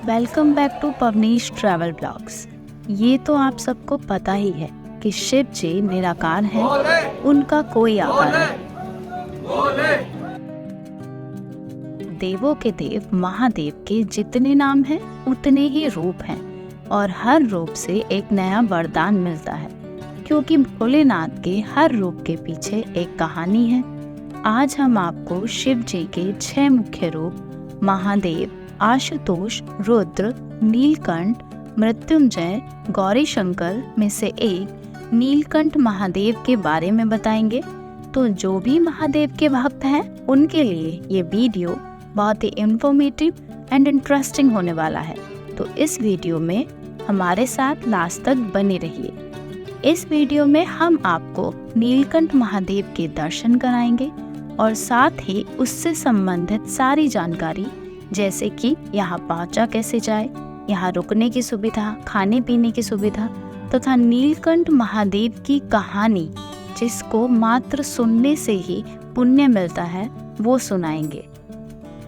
Welcome back to Pavneesh travel blogs. ये तो आप सबको पता ही है कि शिव जी निराकार हैं, उनका कोई आकार नहीं। देवों के देव महादेव के जितने नाम हैं उतने ही रूप हैं और हर रूप से एक नया वरदान मिलता है, क्योंकि भोलेनाथ के हर रूप के पीछे एक कहानी है। आज हम आपको शिव जी के 6 मुख्य रूप महादेव, आशुतोष, रुद्र, नीलकंठ, मृत्युंजय, गौरी शंकर में से एक नीलकंठ महादेव के बारे में बताएंगे। तो जो भी महादेव के भक्त हैं उनके लिए ये वीडियो बहुत ही इंफॉर्मेटिव एंड इंटरेस्टिंग होने वाला है। तो इस वीडियो में हमारे साथ लास्ट तक बने रहिए। इस वीडियो में हम आपको नीलकंठ महादेव के दर्शन कराएंगे और साथ ही उससे संबंधित सारी जानकारी, जैसे कि यहाँ पहुँचा कैसे जाए, यहाँ रुकने की सुविधा, खाने पीने की सुविधा तथा नीलकंठ महादेव की कहानी जिसको मात्र सुनने से ही पुण्य मिलता है वो सुनाएंगे।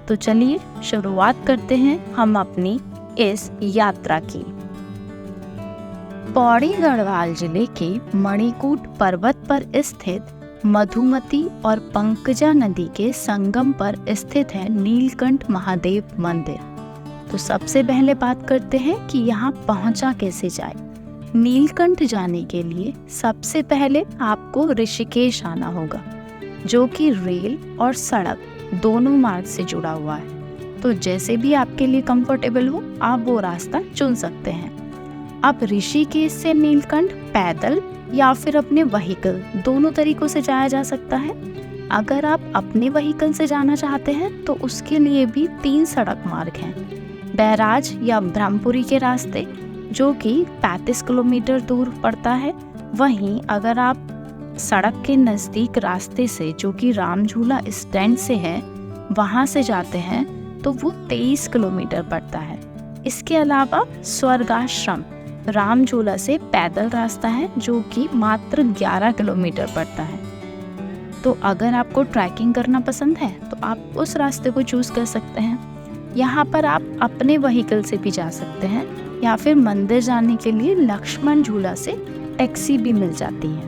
तो चलिए शुरुआत करते हैं हम अपनी इस यात्रा की। पौड़ी गढ़वाल जिले के मणिकूट पर्वत पर स्थित मधुमती और पंकजा नदी के संगम पर स्थित है नीलकंठ महादेव मंदिर। तो सबसे पहले बात करते हैं कि यहाँ पहुँचा कैसे जाए। नीलकंठ जाने के लिए सबसे पहले आपको ऋषिकेश आना होगा, जो कि रेल और सड़क दोनों मार्ग से जुड़ा हुआ है। तो जैसे भी आपके लिए कंफर्टेबल हो आप वो रास्ता चुन सकते हैं। अब ऋषिकेश से नीलकंठ पैदल या फिर अपने व्हीकल, दोनों तरीकों से जाया जा सकता है। अगर आप अपने व्हीकल से जाना चाहते हैं तो उसके लिए भी 3 सड़क मार्ग हैं। बैराज या ब्रह्मपुरी के रास्ते, जो कि 35 किलोमीटर दूर पड़ता है। वहीं अगर आप सड़क के नज़दीक रास्ते से, जो कि राम झूला स्टैंड से है, वहाँ से जाते हैं तो वो 23 किलोमीटर पड़ता है। इसके अलावा स्वर्गाश्रम राम झूला से पैदल रास्ता है, जो कि मात्र 11 किलोमीटर पड़ता है। तो अगर आपको ट्रैकिंग करना पसंद है तो आप उस रास्ते को चूज़ कर सकते हैं। यहाँ पर आप अपने व्हीकल से भी जा सकते हैं या फिर मंदिर जाने के लिए लक्ष्मण झूला से टैक्सी भी मिल जाती है।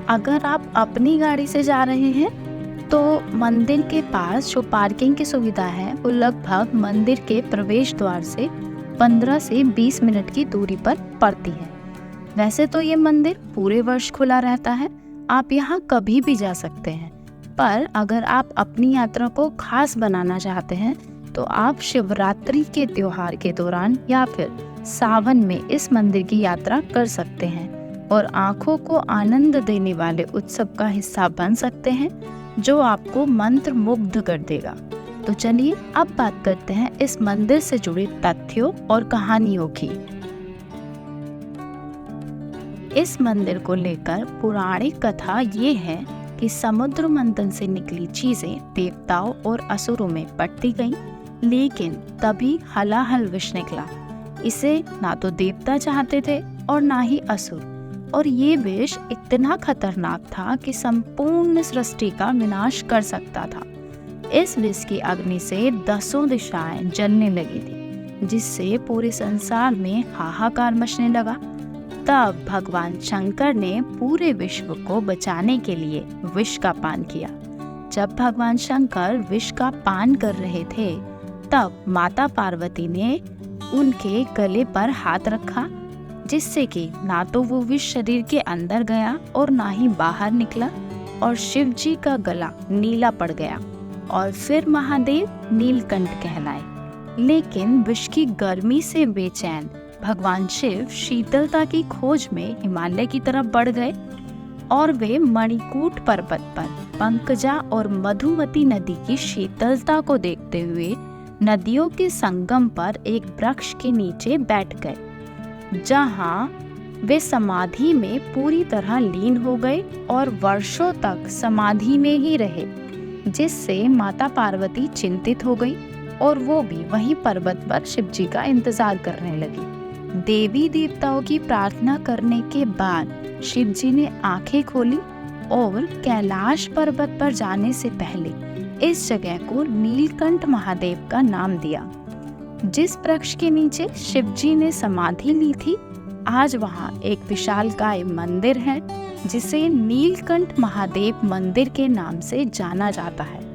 अगर आप अपनी गाड़ी से जा रहे हैं तो मंदिर के पास जो पार्किंग की सुविधा है वो लगभग मंदिर के प्रवेश द्वार से 15 से 20 मिनट की दूरी पर पड़ती है। वैसे तो ये मंदिर पूरे वर्ष खुला रहता है, आप यहाँ कभी भी जा सकते हैं। पर अगर आप अपनी यात्रा को खास बनाना चाहते हैं तो आप शिवरात्रि के त्योहार के दौरान या फिर सावन में इस मंदिर की यात्रा कर सकते हैं और आंखों को आनंद देने वाले उत्सव का हिस्सा बन सकते हैं, जो आपको मंत्र मुग्ध कर देगा। तो चलिए अब बात करते हैं इस मंदिर से जुड़े तथ्यों और कहानियों की। इस मंदिर को लेकर पौराणिक कथा ये है कि समुद्र मंथन से निकली चीजें देवताओं और असुरों में बंटती गईं, लेकिन तभी हलाहल विष निकला। इसे ना तो देवता चाहते थे और ना ही असुर, और ये विष इतना खतरनाक था कि संपूर्ण सृष्टि का विनाश कर सकता था। इस विष की अग्नि से 10 दिशाएं जलने लगी थी, जिससे पूरे संसार में हाहाकार मचने लगा। तब भगवान शंकर ने पूरे विश्व को बचाने के लिए विष का पान किया। जब भगवान शंकर विष का पान कर रहे थे तब माता पार्वती ने उनके गले पर हाथ रखा, जिससे कि ना तो वो विष शरीर के अंदर गया और ना ही बाहर निकला, और शिव जी का गला नीला पड़ गया और फिर महादेव नीलकंठ कहलाए। लेकिन विष की गर्मी से बेचैन भगवान शिव शीतलता की खोज में हिमालय की तरफ बढ़ गए और वे मणिकूट पर्वत पर पंकजा और मधुमती नदी की शीतलता को देखते हुए नदियों के संगम पर एक वृक्ष के नीचे बैठ गए, जहां वे समाधि में पूरी तरह लीन हो गए और वर्षों तक समाधि में ही रहे, जिससे माता पार्वती चिंतित हो गई और वो भी वहीं पर्वत पर शिव जी का इंतजार करने लगी। देवी देवताओं की प्रार्थना करने के बाद शिव जी ने आंखें खोली और कैलाश पर्वत पर जाने से पहले इस जगह को नीलकंठ महादेव का नाम दिया। जिस वृक्ष के नीचे शिव जी ने समाधि ली थी, आज वहाँ एक विशालकाय मंदिर है जिसे नीलकंठ महादेव मंदिर के नाम से जाना जाता है।